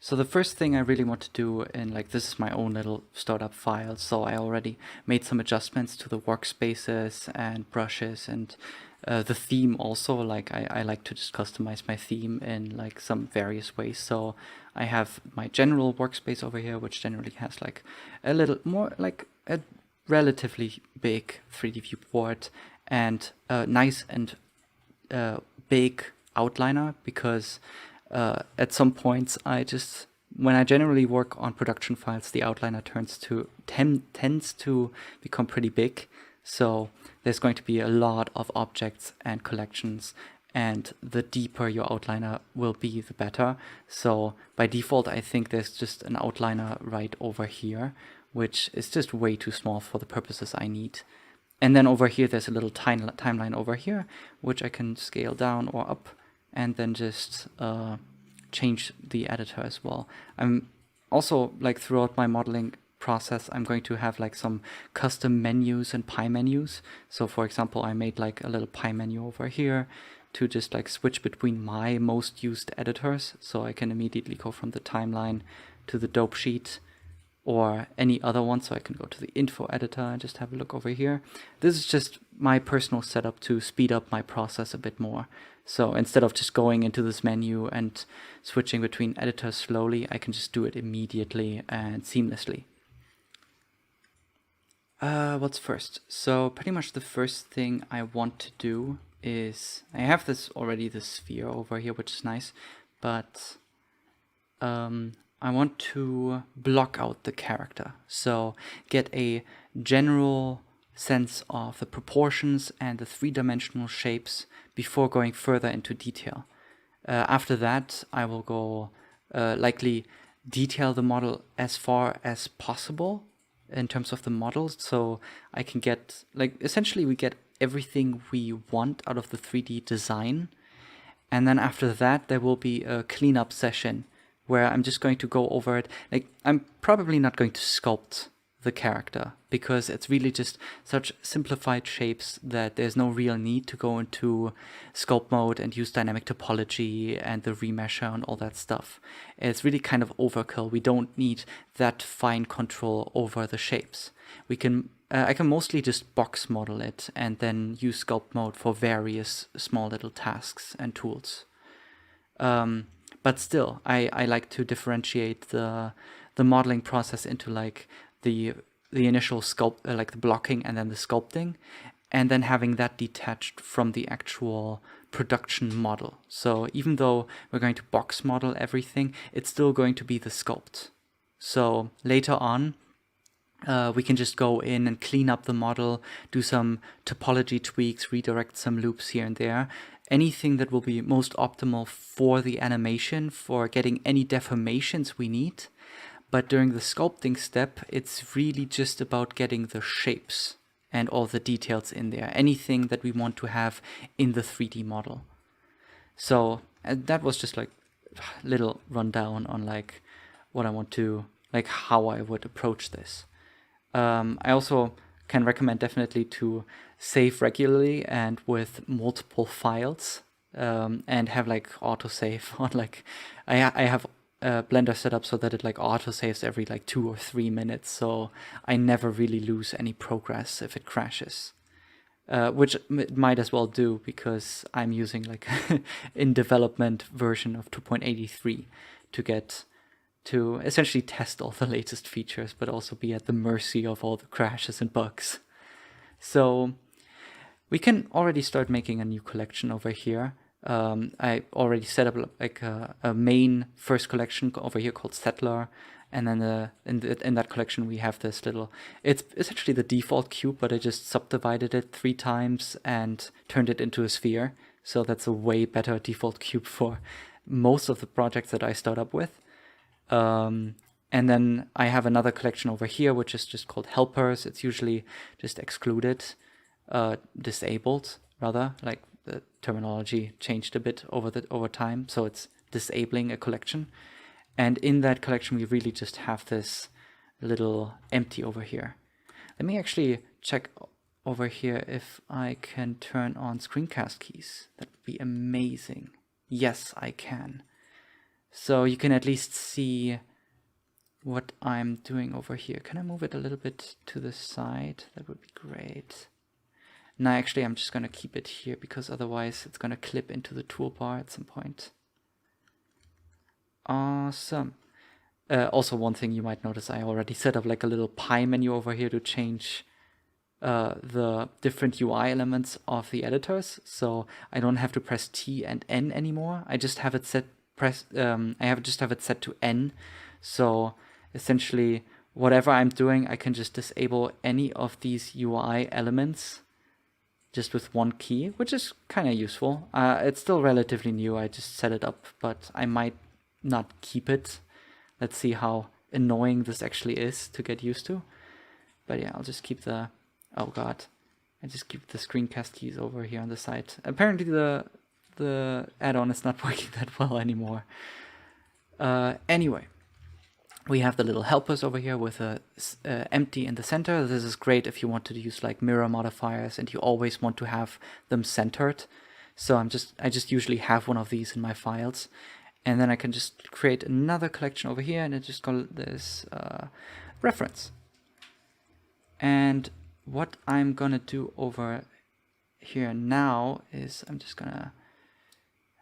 So the first thing I really want to do, and like this is my own little startup file, so I already made some adjustments to the workspaces and brushes and the theme also. Like I like to just customize my theme in like some various ways. So I have my general workspace over here, which generally has like a little more like a relatively big 3D viewport and a nice and big outliner, because at some points when I generally work on production files, the outliner tends to become pretty big. So there's going to be a lot of objects and collections, and the deeper your outliner will be, the better. So by default, I think there's just an outliner right over here, which is just way too small for the purposes I need. And then over here, there's a little timeline over here, which I can scale down or up, and then just change the editor as well. I'm also, like, throughout my modeling process, I'm going to have like some custom menus and pie menus. So for example, I made like a little pie menu over here to just like switch between my most used editors. So I can immediately go from the timeline to the dope sheet or any other one. So I can go to the info editor and just have a look over here. This is just my personal setup to speed up my process a bit more. So instead of just going into this menu and switching between editors slowly, I can just do it immediately and seamlessly. What's first? So pretty much the first thing I want to do is, I have this sphere over here, which is nice, but I want to block out the character. So get a general sense of the proportions and the three-dimensional shapes before going further into detail. After that, I will go likely detail the model as far as possible in terms of the models, so I can get, like, essentially we get everything we want out of the 3D design. And then after that, there will be a cleanup session where I'm just going to go over it. Like, I'm probably not going to sculpt the character, because it's really just such simplified shapes that there's no real need to go into sculpt mode and use dynamic topology and the remesher and all that stuff. It's really kind of overkill. We don't need that fine control over the shapes. We can I can mostly just box model it and then use sculpt mode for various small little tasks and tools. But still, I like to differentiate the modeling process into like the initial sculpt, like the blocking and then the sculpting, and then having that detached from the actual production model. So even though we're going to box model everything, it's still going to be the sculpt. So later on, we can just go in and clean up the model, do some topology tweaks, redirect some loops here and there. Anything that will be most optimal for the animation, for getting any deformations we need. But during the sculpting step, it's really just about getting the shapes and all the details in there. Anything that we want to have in the 3D model. So that was just like a little rundown on like what I want to, like how I would approach this. I also can recommend definitely to save regularly and with multiple files, and have like autosave on like, I have Blender set up so that it like autosaves every like 2 or 3 minutes, so I never really lose any progress if it crashes. Which it might as well do, because I'm using like in development version of 2.83 to essentially test all the latest features, but also be at the mercy of all the crashes and bugs. So we can already start making a new collection over here. I already set up like a main first collection over here called Settler, and then in that collection we have this little, it's essentially the default cube, but I just subdivided it 3 times and turned it into a sphere. So that's a way better default cube for most of the projects that I start up with. And then I have another collection over here, which is just called helpers. It's usually just excluded, disabled rather, like the terminology changed a bit over time. So it's disabling a collection. And in that collection, we really just have this little empty over here. Let me actually check over here if I can turn on screencast keys. That would be amazing. Yes, I can. So you can at least see what I'm doing over here. Can I move it a little bit to the side? That would be great. No, actually I'm just gonna keep it here because otherwise it's gonna clip into the toolbar at some point. Awesome. Also, one thing you might notice, I already set up like a little pie menu over here to change the different UI elements of the editors. So I don't have to press T and N anymore. I just have it set to N. So essentially, whatever I'm doing, I can just disable any of these UI elements just with one key, which is kind of useful. It's still relatively new. I just set it up, but I might not keep it. Let's see how annoying this actually is to get used to. But yeah, I'll just keep the, oh god, I just keep the screencast keys over here on the side. Apparently the add-on is not working that well anymore. Anyway, we have the little helpers over here with a empty in the center. This is great if you want to use like mirror modifiers and you always want to have them centered. So I just usually have one of these in my files. And then I can just create another collection over here and I just call this reference. And what I'm gonna do over here now is I'm just gonna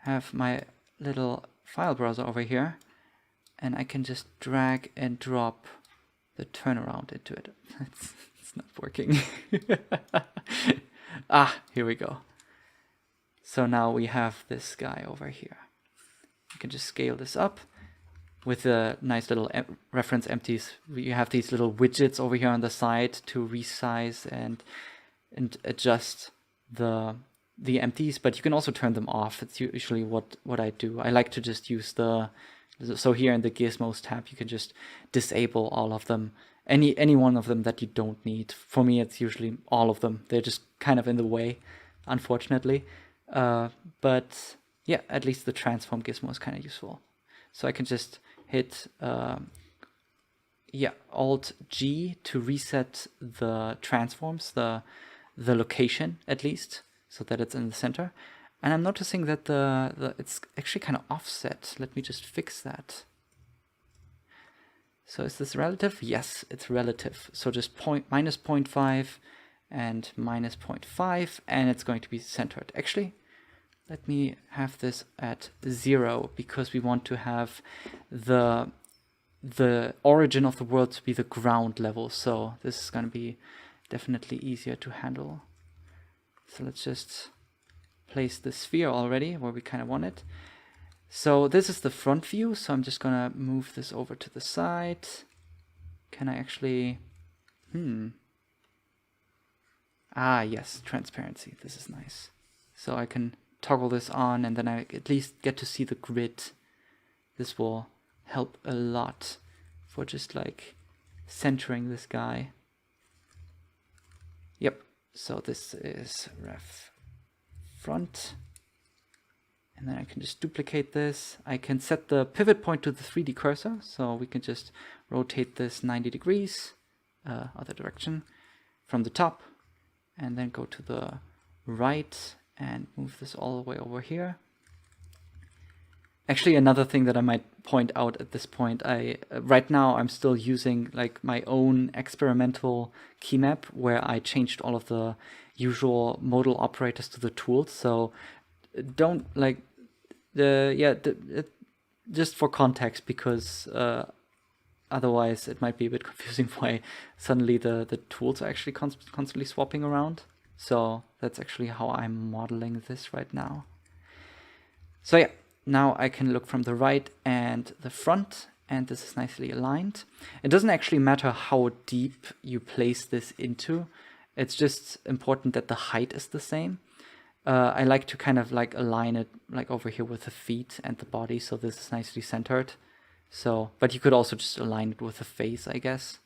have my little file browser over here and I can just drag and drop the turnaround into it. It's not working. Here we go. So now we have this guy over here. You can just scale this up with the nice little reference empties. You have these little widgets over here on the side to resize and adjust the empties, but you can also turn them off. It's usually what I do. I like to just use so here in the Gizmos tab, you can just disable all of them. Any one of them that you don't need. For me, it's usually all of them. They're just kind of in the way, unfortunately. But yeah, at least the transform gizmo is kind of useful. So I can just hit Alt G to reset the transforms, the location at least, so that it's in the center. And I'm noticing that it's actually kind of offset. Let me just fix that. So is this relative? Yes, it's relative. So just minus 0.5 and minus 0.5, and it's going to be centered. Actually, let me have this at 0 because we want to have the origin of the world to be the ground level. So this is going to be definitely easier to handle. So let's just place the sphere already where we kind of want it. So this is the front view. So I'm just going to move this over to the side. Can I actually... yes, transparency. This is nice. So I can toggle this on and then I at least get to see the grid. This will help a lot for just like centering this guy. Yep, so this is ref front. And then I can just duplicate this. I can set the pivot point to the 3D cursor, so we can just rotate this 90 degrees, other direction, from the top, and then go to the right and move this all the way over here. Actually, another thing that I might point out at this point, right now I'm still using like my own experimental key map where I changed all of the usual modal operators to the tools. So don't like just for context, because otherwise it might be a bit confusing why suddenly the tools are actually constantly swapping around. So that's actually how I'm modeling this right now. So yeah, now I can look from the right and the front, and this is nicely aligned. It doesn't actually matter how deep you place this into. It's just important that the height is the same. I like to kind of like align it like over here with the feet and the body, so this is nicely centered. So, but you could also just align it with the face, I guess.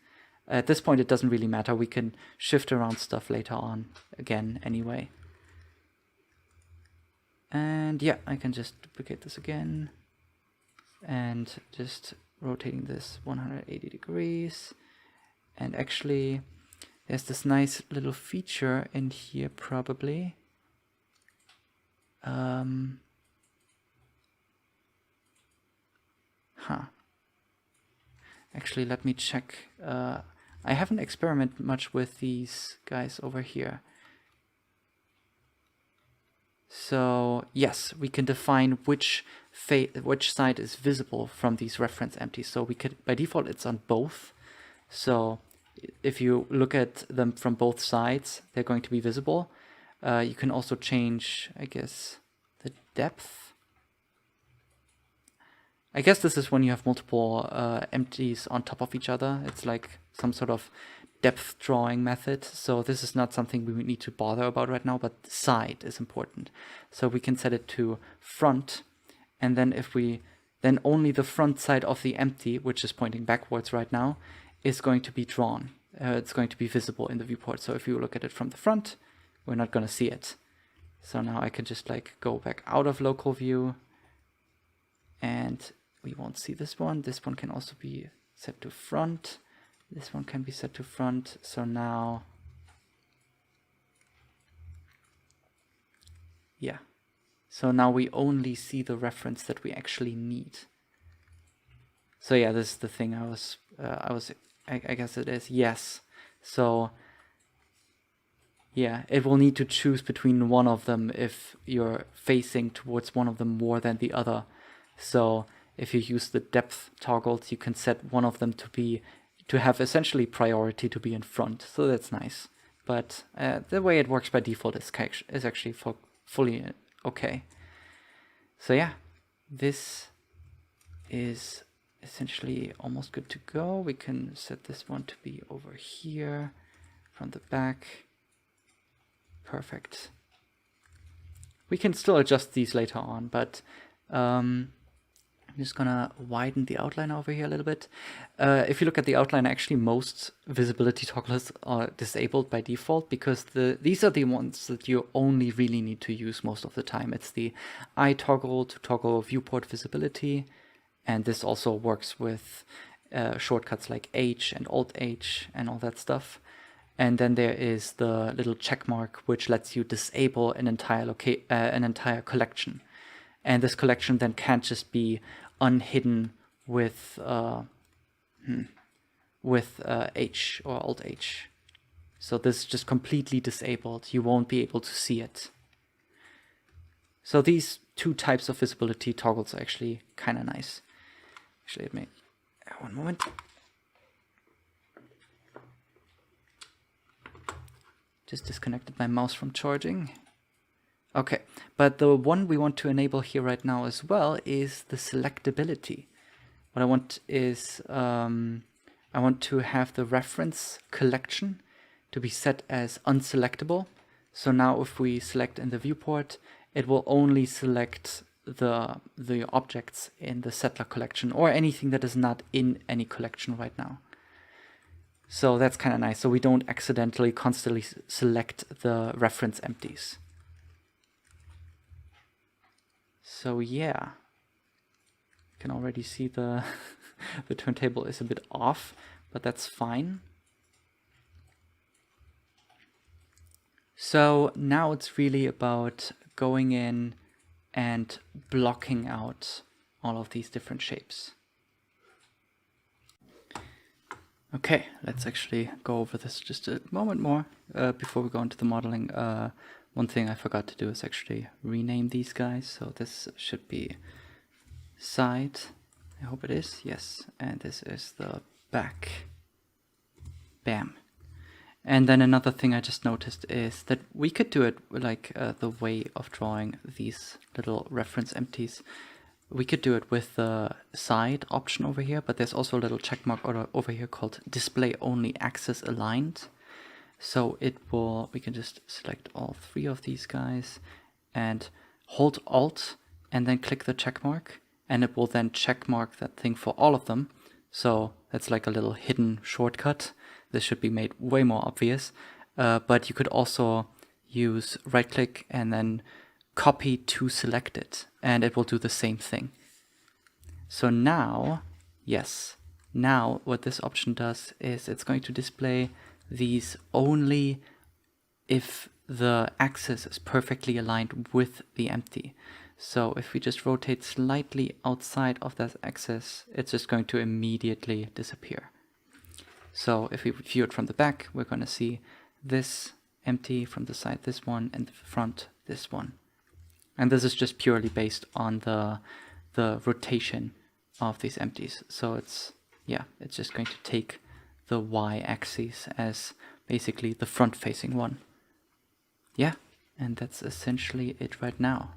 At this point, it doesn't really matter. We can shift around stuff later on again anyway. And yeah, I can just duplicate this again and just rotating this 180 degrees. And actually, there's this nice little feature in here probably. Actually, let me check. I haven't experimented much with these guys over here. So yes, we can define which side is visible from these reference empties. So we could, by default, it's on both. So if you look at them from both sides, they're going to be visible. You can also change, I guess, the depth. I guess this is when you have multiple empties on top of each other. It's like some sort of depth drawing method. So this is not something we need to bother about right now, but side is important. So we can set it to front, and then then only the front side of the empty, which is pointing backwards right now, is going to be drawn. It's going to be visible in the viewport. So if you look at it from the front, we're not going to see it. So now I can just like go back out of local view, and we won't see this one. This one can also be set to front. This one can be set to front. So now, yeah. So now we only see the reference that we actually need. So yeah, this is the thing I guess it is, yes. So yeah, it will need to choose between one of them if you're facing towards one of them more than the other. So if you use the depth toggles, you can set one of them to have essentially priority to be in front. So that's nice. But the way it works by default is actually fully okay. So yeah, this is essentially almost good to go. We can set this one to be over here from the back. Perfect. We can still adjust these later on, but I'm just gonna widen the outline over here a little bit. If you look at the outline, actually most visibility toggles are disabled by default because these are the ones that you only really need to use most of the time. It's the I toggle to toggle viewport visibility, and this also works with shortcuts like H and Alt-H and all that stuff. And then there is the little check mark, which lets you disable an entire collection. And this collection then can't just be unhidden with H or Alt-H. So this is just completely disabled. You won't be able to see it. So these two types of visibility toggles are actually kind of nice. Actually, let me, one moment. Just disconnected my mouse from charging. Okay, but the one we want to enable here right now as well is the selectability. What I want is, I want to have the reference collection to be set as unselectable. So now if we select in the viewport, it will only select the objects in the settler collection or anything that is not in any collection right now. So that's kind of nice. So we don't accidentally constantly select the reference empties. So yeah, you can already see the the turntable is a bit off, but that's fine. So now it's really about going in and blocking out all of these different shapes. Okay, let's actually go over this just a moment more before we go into the modeling. One thing I forgot to do is actually rename these guys. So this should be side. I hope it is. Yes. And this is the back. Bam. And then another thing I just noticed is that we could do it like the way of drawing these little reference empties. We could do it with the side option over here, but there's also a little check mark over here called display only axis aligned. So we can just select all three of these guys and hold Alt and then click the check mark, and it will then check mark that thing for all of them. So that's like a little hidden shortcut. This should be made way more obvious, but you could also use right click and then copy to selected, and it will do the same thing. So now, yes, now what this option does is it's going to display these only if the axis is perfectly aligned with the empty. So if we just rotate slightly outside of that axis, it's just going to immediately disappear. So if we view it from the back, we're going to see this empty, from the side this one, and the front this one. And this is just purely based on the rotation of these empties. So it's just going to take the y-axis as basically the front-facing one. Yeah, and that's essentially it right now.